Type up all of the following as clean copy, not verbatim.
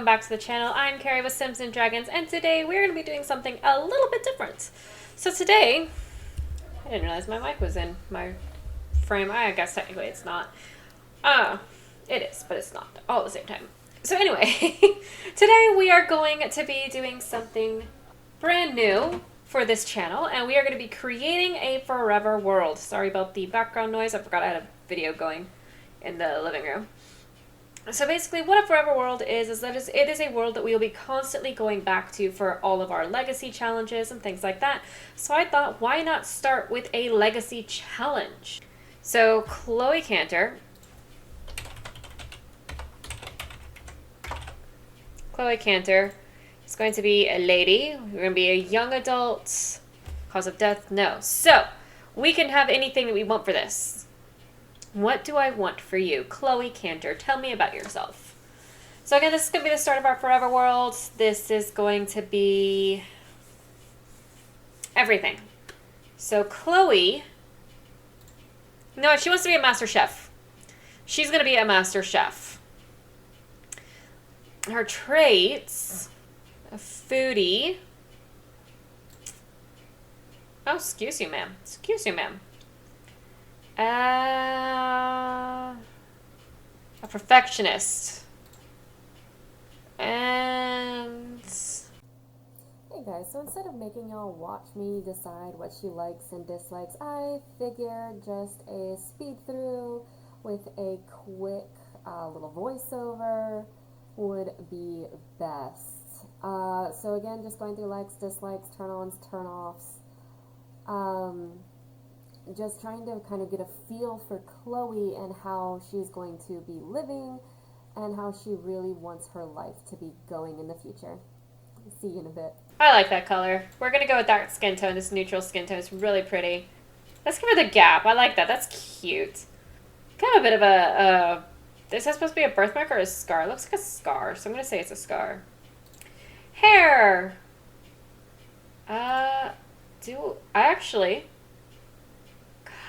welcome back to the channel. I'm Carrie with Sims and Dragons, and today we're going to be doing something a little bit different. So today, I didn't realize my mic was in my frame. I guess technically it's not. It is, but it's not all at the same time. So anyway, today we are going to be doing something brand new for this channel, and we are going to be creating a forever world. Sorry about the background noise. I forgot I had a video going in the living room. So basically what a forever world is that it is a world that we will be constantly going back to for all of our legacy challenges and things like that. So I thought, why not start with a legacy challenge? So Chloe Cantor is going to be a lady. We're going to be a young adult. Cause of death? No. So we can have anything that we want for this. What do I want for you? Chloe Cantor, tell me about yourself. So again, this is going to be the start of our forever world. This is going to be everything. So Chloe, no, she wants to be a master chef. She's going to be a master chef. Her traits, a foodie. Oh, excuse you, ma'am. Excuse you, ma'am. A perfectionist. And hey guys, so instead of making y'all watch me decide what she likes and dislikes, I figured just a speed through with a quick little voiceover would be best. So again, just going through likes, dislikes, turn-ons, turn-offs. Just trying to kind of get a feel for Chloe and how she's going to be living and how she really wants her life to be going in the future. See you in a bit. I like that color. We're going to go with dark skin tone, this neutral skin tone. It's really pretty. Let's give her the gap. I like that. That's cute. Kind of a bit of a, is that supposed to be a birthmark or a scar? It looks like a scar, so I'm going to say it's a scar. Hair. I actually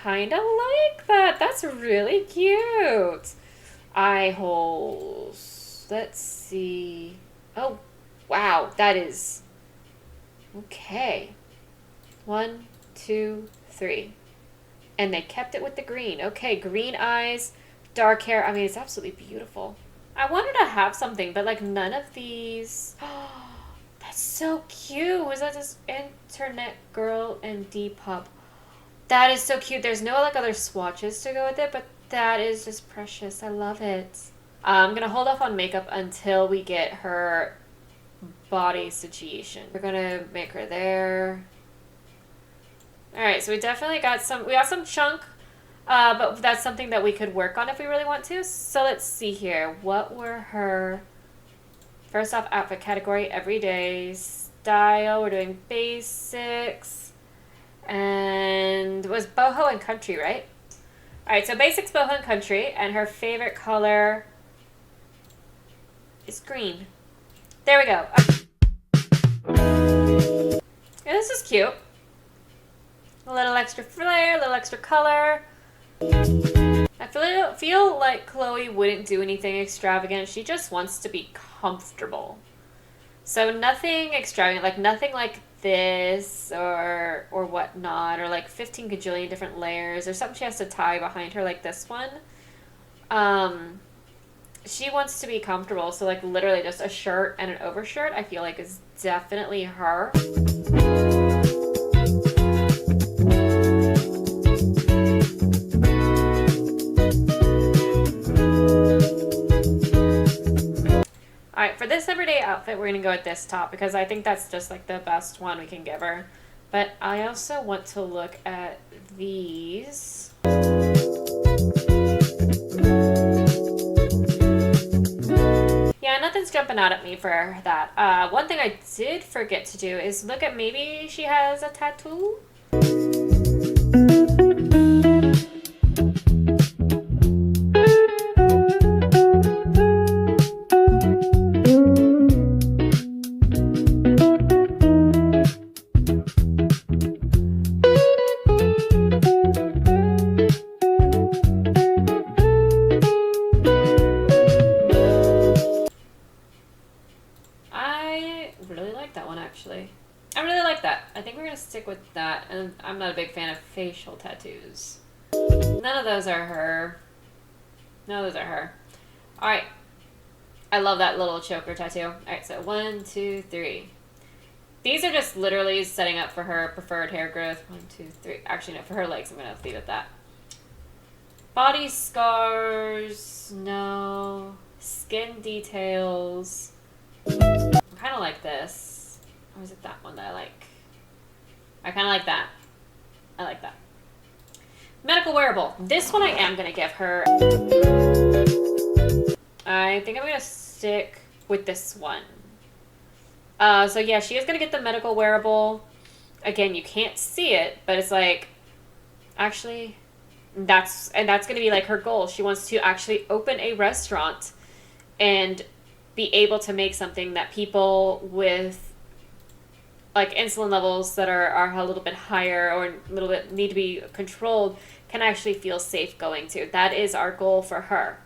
kind of like that. That's really cute. Eye holes. Let's see. Oh, wow. That is... Okay. 1, 2, 3. And they kept it with the green. Okay, green eyes, dark hair. I mean, it's absolutely beautiful. I wanted to have something, but like none of these... That's so cute. Was that this internet girl and Depop? That is so cute. There's no like other swatches to go with it, but that is just precious. I love it. I'm going to hold off on makeup until we get her body situation. We're going to make her there. Alright, so we definitely got some chunk, but that's something that we could work on if we really want to. So let's see here. What were her... First off, outfit category, everyday style. We're doing basics. And it was boho and country, right? Alright, so basics, boho and country. And her favorite color is green. There we go. Yeah, this is cute. A little extra flair, a little extra color. I feel like Chloe wouldn't do anything extravagant. She just wants to be comfortable. So nothing extravagant, like nothing like this or whatnot, or like 15 gajillion different layers or something she has to tie behind her like this one. She wants to be comfortable, so like literally just a shirt and an overshirt I feel like is definitely her. Alright, for this everyday outfit, we're going to go with this top because I think that's just like the best one we can give her. But I also want to look at these. Yeah, nothing's jumping out at me for that. One thing I did forget to do is look at maybe she has a tattoo. And I'm not a big fan of facial tattoos. None of those are her. None of those are her. Alright. I love that little choker tattoo. Alright, so 1, 2, 3. These are just literally setting up for her preferred hair growth. 1, 2, 3. Actually, no, for her legs, I'm going to leave it at that. Body scars. No. Skin details. I kind of like this. Or is it that one that I like? I kind of like that. I like that. Medical wearable. This one I am going to give her. I think I'm going to stick with this one. So yeah, she is going to get the medical wearable. Again, you can't see it, but it's like, actually, that's going to be like her goal. She wants to actually open a restaurant and be able to make something that people with like insulin levels that are a little bit higher or a little bit need to be controlled can actually feel safe going to. That is our goal for her.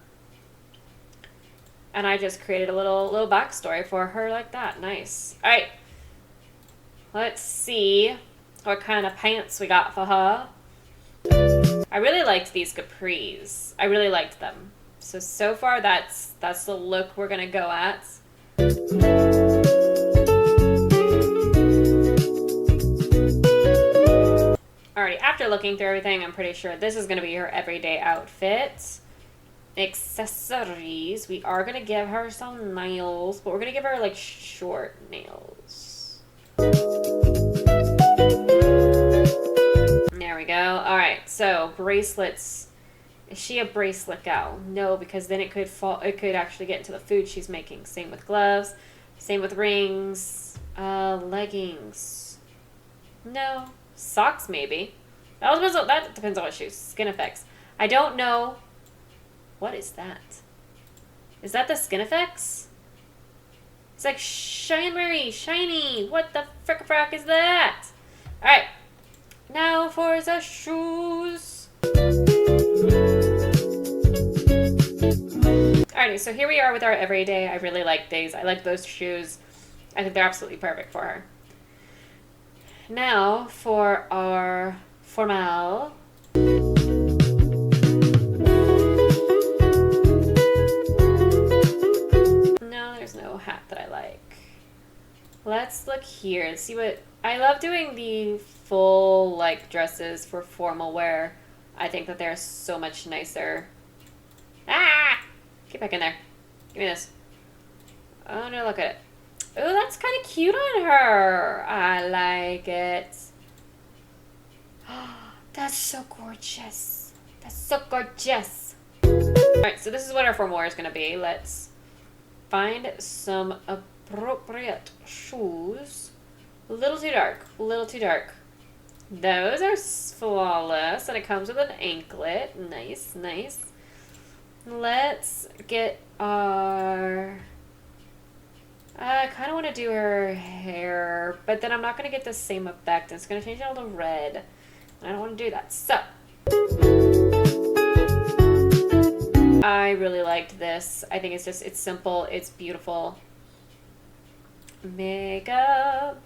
And I just created a little backstory for her like that. Nice. All right. Let's see what kind of pants we got for her. I really liked these capris. I really liked them. So far that's the look we're going to go at. Alrighty, after looking through everything, I'm pretty sure this is going to be her everyday outfit. Accessories. We are going to give her some nails, but we're going to give her like short nails. There we go. Alright, so bracelets. Is she a bracelet gal? No, because then it could fall. It could actually get into the food she's making. Same with gloves. Same with rings. Leggings. No. Socks, maybe. That depends on what shoes. Skin effects. I don't know. What is that? Is that the skin effects? It's like shimmery, shiny. What the frick-a-frack is that? Alright. Now for the shoes. Alrighty, so here we are with our everyday. I really like these. I like those shoes. I think they're absolutely perfect for her. Now for our formal. No, there's no hat that I like. Let's look here and see what... I love doing the full, like, dresses for formal wear. I think that they're so much nicer. Ah! Get back in there. Give me this. Oh, no, look at it. Oh, that's kind of cute on her. I like it. That's so gorgeous. That's so gorgeous. Alright, so this is what our formal wear is going to be. Let's find some appropriate shoes. A little too dark. A little too dark. Those are flawless. And it comes with an anklet. Nice, nice. Let's get our... I kind of want to do her hair, but then I'm not going to get the same effect. It's going to change it all to red. I don't want to do that. So, I really liked this. I think it's simple. It's beautiful. Makeup.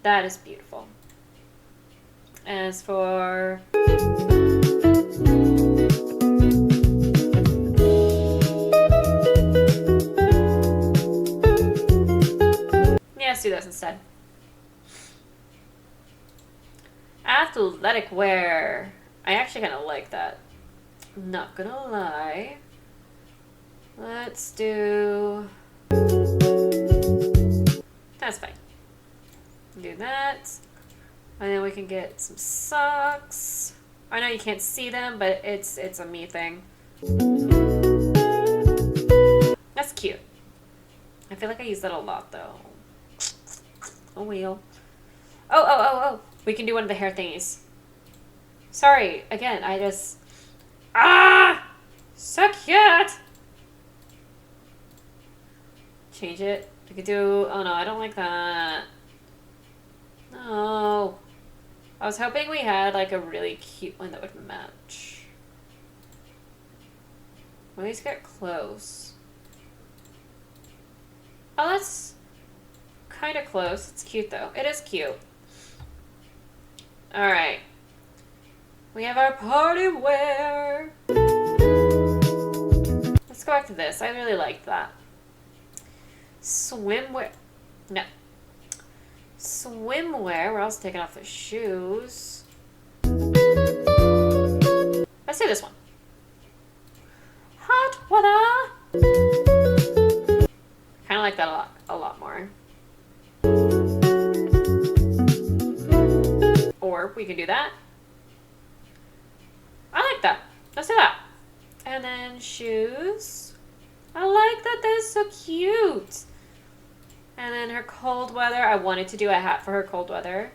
That is beautiful. As for... yeah, let's do this instead. Athletic wear. I actually kind of like that. Not gonna lie. Let's do... that's fine. Do that. And then we can get some socks. I know you can't see them, but it's a me thing. That's cute. I feel like I use that a lot, though. Oh, well. Oh. We can do one of the hair thingies. Sorry. Again, I just... ah! So cute! Change it. We could do... oh, no, I don't like that. No. I was hoping we had like a really cute one that would match. At least get close. Oh, that's kind of close. It's cute though. It is cute. Alright. We have our party wear. Let's go back to this. I really liked that. Swimwear. No. Swimwear. We're also taking off the shoes. Let's do this one. Hot weather. Kind of like that a lot more. Or we can do that. I like that. Let's do that. And then shoes. I like that. That is so cute. And then her cold weather. I wanted to do a hat for her cold weather.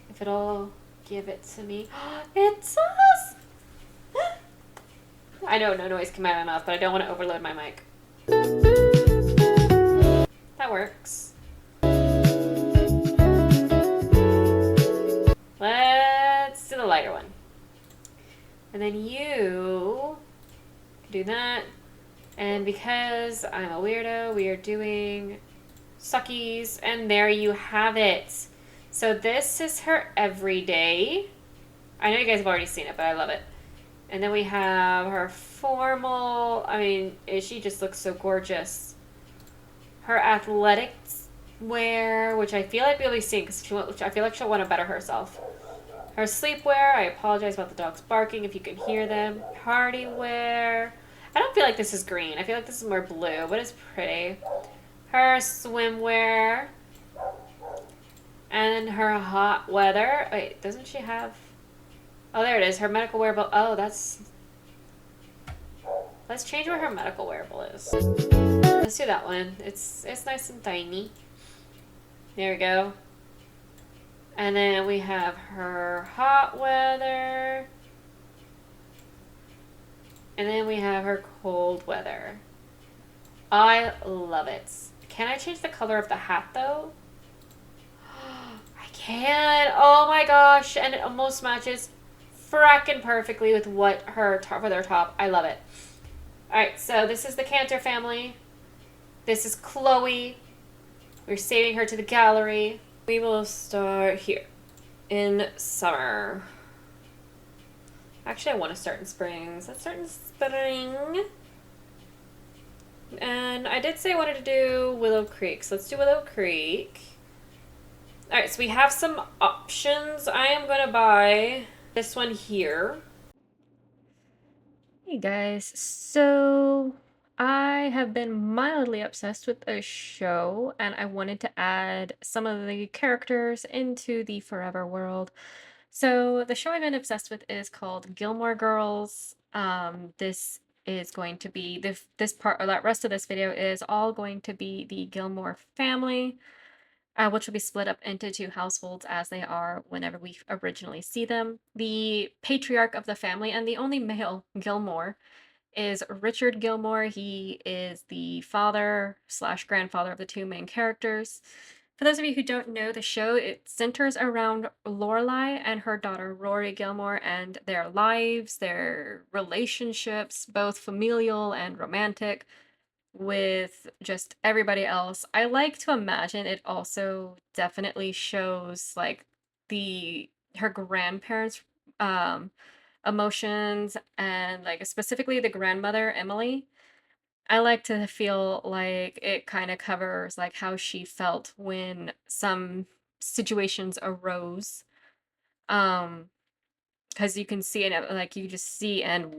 If it'll give it to me. It does! I know no noise came out of my mouth, but I don't want to overload my mic. That works. Let's do the lighter one. And then you can do that. And because I'm a weirdo, we are doing suckies. And there you have it. So this is her everyday. I know you guys have already seen it, but I love it. And then we have her formal. I mean, she just looks so gorgeous. Her athletics wear, which I feel like we'll be seeing because I feel like she'll want to better herself. Her sleepwear. I apologize about the dogs barking if you can hear them. Party wear. I don't feel like this is green. I feel like this is more blue, but it's pretty. Her swimwear. And her hot weather. Wait, doesn't she have... Oh, there it is. Her medical wearable. Oh, that's... Let's change where her medical wearable is. Let's do that one. It's nice and tiny. There we go. And then we have her hot weather. And then we have her cold weather. I love it. Can I change the color of the hat, though? I can. Oh my gosh. And it almost matches frackin' perfectly with what her top, with her top. I love it. Alright, so this is the Cantor family. This is Chloe. We're saving her to the gallery. We will start here. In summer. Actually, I want to start in spring. So let's start in spring. And I did say I wanted to do Willow Creek. So let's do Willow Creek. Alright, so we have some options. I am going to buy this one here. Hey guys, so I have been mildly obsessed with a show and I wanted to add some of the characters into the Forever world. So the show I've been obsessed with is called Gilmore Girls. This is going to be this part or that rest of this video is all going to be the Gilmore family, which will be split up into two households as they are whenever we originally see them. The patriarch of the family and the only male Gilmore is Richard Gilmore. He is the father slash grandfather of the two main characters. For those of you who don't know the show, it centers around Lorelai and her daughter Rory Gilmore and their lives, their relationships, both familial and romantic, with just everybody else. I like to imagine it also definitely shows like her grandparents' um emotions and like specifically the grandmother Emily. I like to feel like it kind of covers like how she felt when some situations arose. Um, because you can see it like you just see and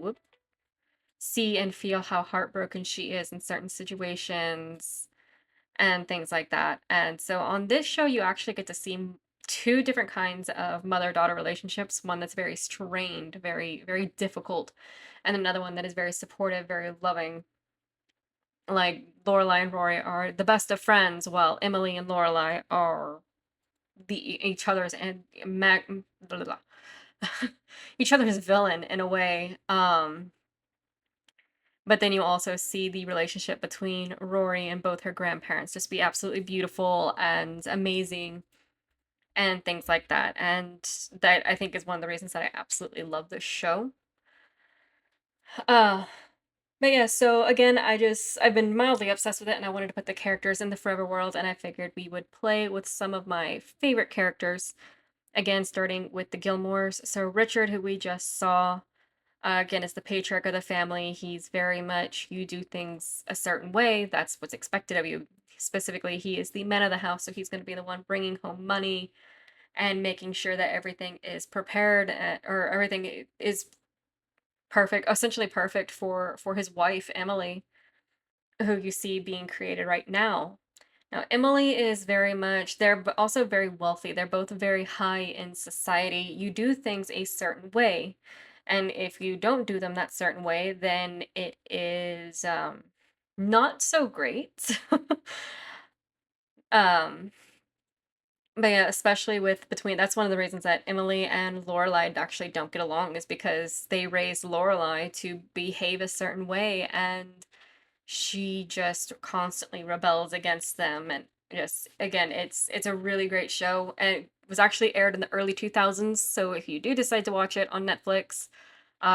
feel how heartbroken she is in certain situations and things like that. And so on this show, you actually get to see two different kinds of mother-daughter relationships. One that's very strained, very, very difficult, and another one that is very supportive, very loving. Like Lorelai and Rory are the best of friends, while Emily and Lorelai are each other's and blah, blah, blah. Each other's villain in a way. But then you also see the relationship between Rory and both her grandparents just be absolutely beautiful and amazing and things like that. And that I think is one of the reasons that I absolutely love this show. Uh But yeah, so again, I've been mildly obsessed with it and I wanted to put the characters in the Forever World and I figured we would play with some of my favorite characters. Again, starting with the Gilmores. So Richard, who we just saw, again, is the patriarch of the family. He's very much, you do things a certain way. That's what's expected of you. Specifically, he is the man of the house, so he's going to be the one bringing home money and making sure that everything is prepared or everything is perfect, essentially perfect for his wife Emily, who you see being created right now. Now, Emily is very much, they're also very wealthy. They're both very high in society. You do things a certain way. And if you don't do them that certain way, then it is not so great. um, but yeah, especially with between, that's one of the reasons that Emily and Lorelai actually don't get along is because they raised Lorelai to behave a certain way and she just constantly rebels against them and just again it's a really great show and it was actually aired in the early 2000s, so if you do decide to watch it on Netflix,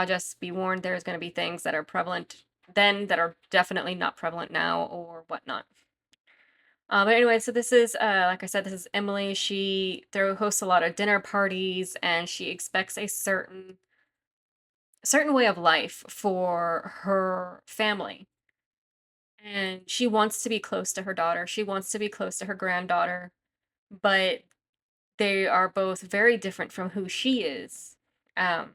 just be warned there's going to be things that are prevalent then that are definitely not prevalent now or whatnot. But anyway, so this is like I said, this is Emily. She throw hosts a lot of dinner parties and she expects a certain way of life for her family. And she wants to be close to her daughter. She wants to be close to her granddaughter, but they are both very different from who she is. Um,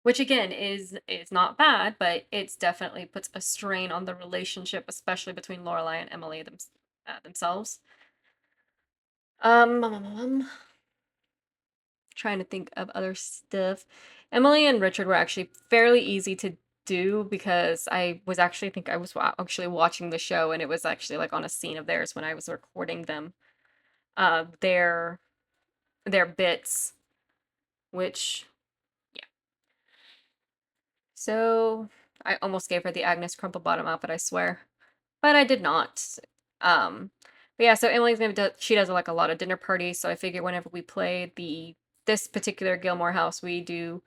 which again is not bad, but it's definitely puts a strain on the relationship, especially between Lorelai and Emily themselves. Um, um, um, um, Trying to think of other stuff. Emily and Richard were actually fairly easy to do because I think I was actually watching the show and it was actually like on a scene of theirs when I was recording them. Uh, their their bits, which yeah. So I almost gave her the Agnes Crumplebottom outfit, I swear, but I did not. Um, but yeah, so Emily's gonna do, she does like a lot of dinner parties, so I figure whenever we play this particular Gilmore house, we do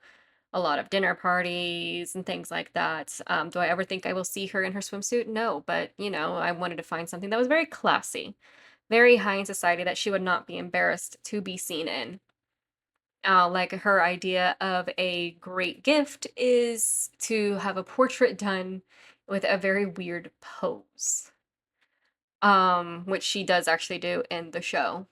a lot of dinner parties and things like that. Do I ever think I will see her in her swimsuit? No, but you know, I wanted to find something that was very classy, very high in society that she would not be embarrassed to be seen in. Like her idea of a great gift is to have a portrait done with a very weird pose, which she does actually do in the show.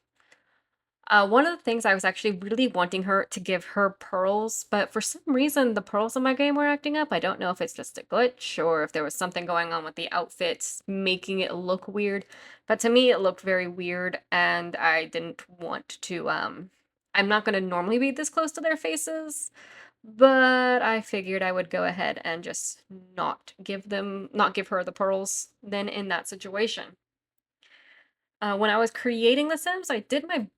One of the things I was actually really wanting her to give her pearls, but for some reason the pearls in my game were acting up. I don't know if it's just a glitch or if there was something going on with the outfits making it look weird. But to me it looked very weird and I didn't want to I'm not going to normally be this close to their faces, but I figured I would go ahead and just not give her the pearls then in that situation. When I was creating The Sims, I did my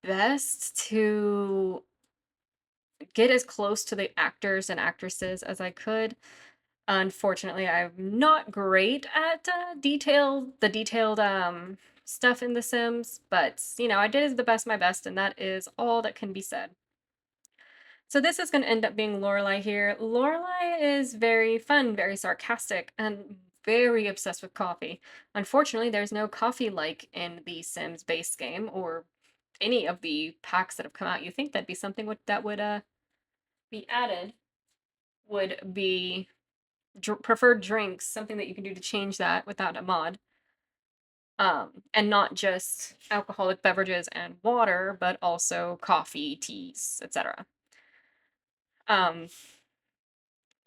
best to get as close to the actors and actresses as I could. Unfortunately, I'm not great at the detailed stuff in The Sims, but you know, I did the best my best, and that is all that can be said. So this is going to end up being Lorelai here. Lorelai is very fun, very sarcastic, and very obsessed with coffee. Unfortunately, there's no coffee like in the Sims base game or any of the packs that have come out. You think that'd be something that would be added, would be preferred drinks, something that you can do to change that without a mod. And not just alcoholic beverages and water, but also coffee, teas, etc. Um,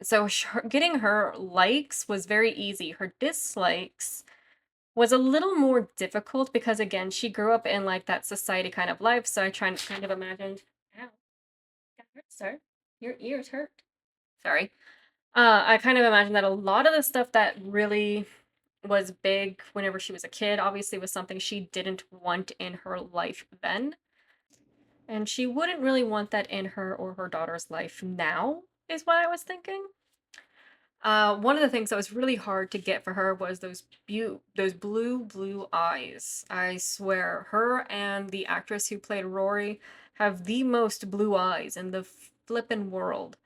so getting her likes was very easy. Her dislikes was a little more difficult because again, she grew up in like that society kind of life. So I try to kind of imagine, ow, that hurts, sir. Your ears hurt. Sorry. I kind of imagine that a lot of the stuff that really was big whenever she was a kid obviously was something she didn't want in her life then. And she wouldn't really want that in her or her daughter's life now, is what I was thinking. One of the things that was really hard to get for her was those blue eyes. I swear, her and the actress who played Rory have the most blue eyes in the flippin' world.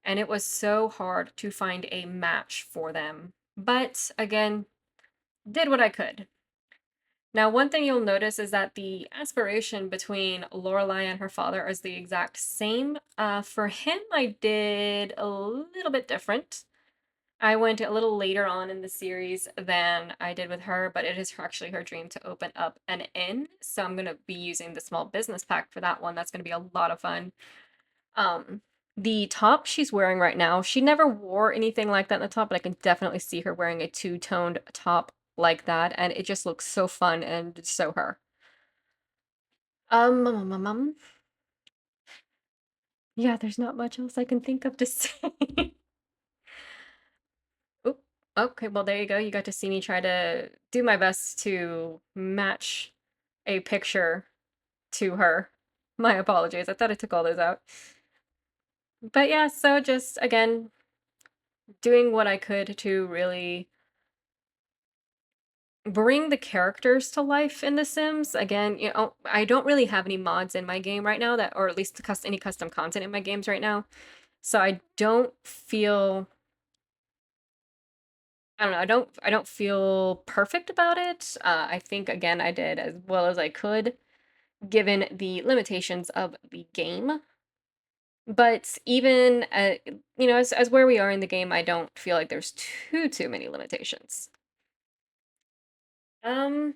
and it was so hard to find a match for them. But again, did what I could. Now, one thing you'll notice is that the aspiration between Lorelai and her father is the exact same. For him, I did a little bit different. I went a little later on in the series than I did with her, but it is actually her dream to open up an inn. So I'm going to be using the small business pack for that one. That's going to be a lot of fun. Um, the top she's wearing right now, she never wore anything like that in the top, but I can definitely see her wearing a two-toned top like that, and it just looks so fun and so her. Um, um, um, um, yeah, there's not much else I can think of to say. Oop. Okay, well, there you go. You got to see me try to do my best to match a picture to her. My apologies. I thought I took all those out. But yeah, so just again, doing what I could to really bring the characters to life in The Sims. Again, I don't really have any mods in my game right now that, or at least any custom content in my games right now. So I don't feel, I don't know, I don't feel perfect about it. I think again, I did as well as I could, given the limitations of the game. But even, as where we are in the game, I don't feel like there's too many limitations. Um,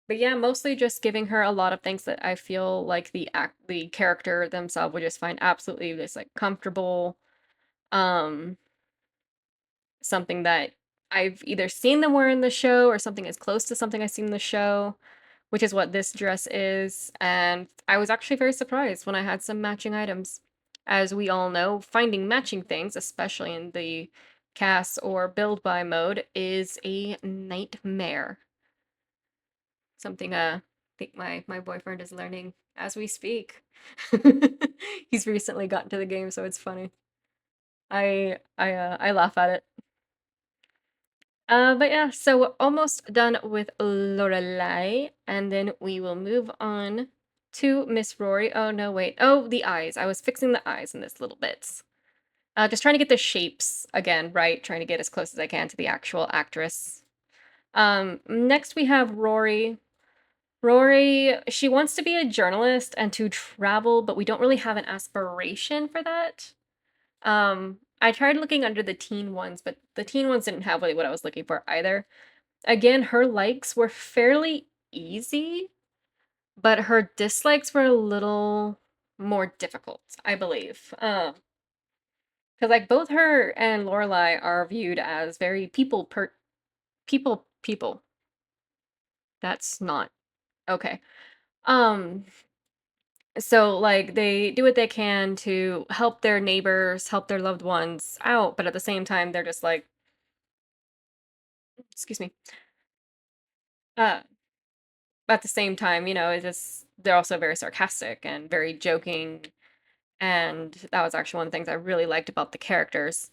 But yeah, mostly just giving her a lot of things that I feel like the character themselves would just find absolutely just like comfortable. Um, Something that I've either seen them wear in the show or something as close to something I've seen in the show, which is what this dress is. And I was actually very surprised when I had some matching items. As we all know, finding matching things, especially in the cast or build by mode, is a nightmare. Something I think my boyfriend is learning as we speak. He's recently gotten to the game, so it's funny. I laugh at it. But yeah, so we're almost done with Lorelai, and then we will move on to Miss Rory. Oh no, wait. Oh, the eyes. I was fixing the eyes in this little bits. Just trying to get the shapes again right, trying to get as close as I can to the actual actress. Next we have Rory. Rory, she wants to be a journalist and to travel, but we don't really have an aspiration for that. I tried looking under the teen ones, but the teen ones didn't have really what I was looking for either. Again, her likes were fairly easy, but her dislikes were a little more difficult, I believe. Because like both her and Lorelai are viewed as very people. That's not okay. Um, So, like, they do what they can to help their neighbors, help their loved ones out, but at the same time, they're just like, excuse me. Uh, at the same time, it's just they're also very sarcastic and very joking, and that was actually one of the things I really liked about the characters.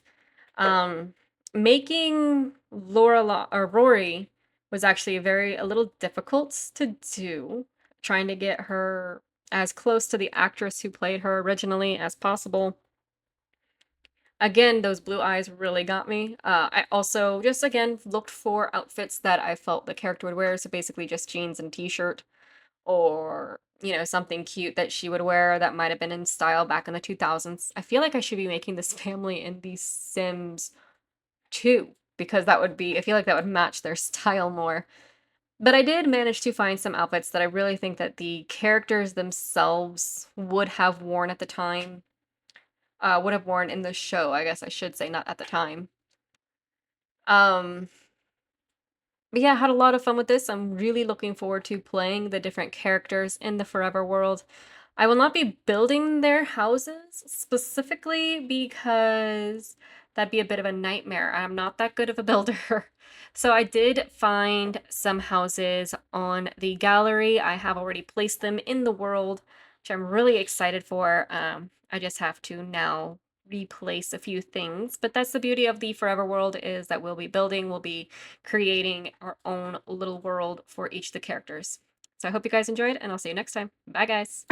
Um, Making Laura or Rory was actually a little difficult to do, trying to get her as close to the actress who played her originally as possible. Again, those blue eyes really got me. I also just again looked for outfits that I felt the character would wear, so basically just jeans and t-shirt, or something cute that she would wear that might have been in style back in the 2000s. I feel like I should be making this family in The Sims 2 because I feel like that would match their style more. But I did manage to find some outfits that I really think that the characters themselves would have worn at the time, would have worn in the show, I guess I should say, not at the time. Um, but yeah, I had a lot of fun with this. I'm really looking forward to playing the different characters in the Forever World. I will not be building their houses specifically because that'd be a bit of a nightmare. I'm not that good of a builder. So I did find some houses on the gallery. I have already placed them in the world, which I'm really excited for. I just have to now replace a few things, but that's the beauty of the Forever World is that we'll be creating our own little world for each of the characters. So I hope you guys enjoyed, and I'll see you next time. Bye, guys.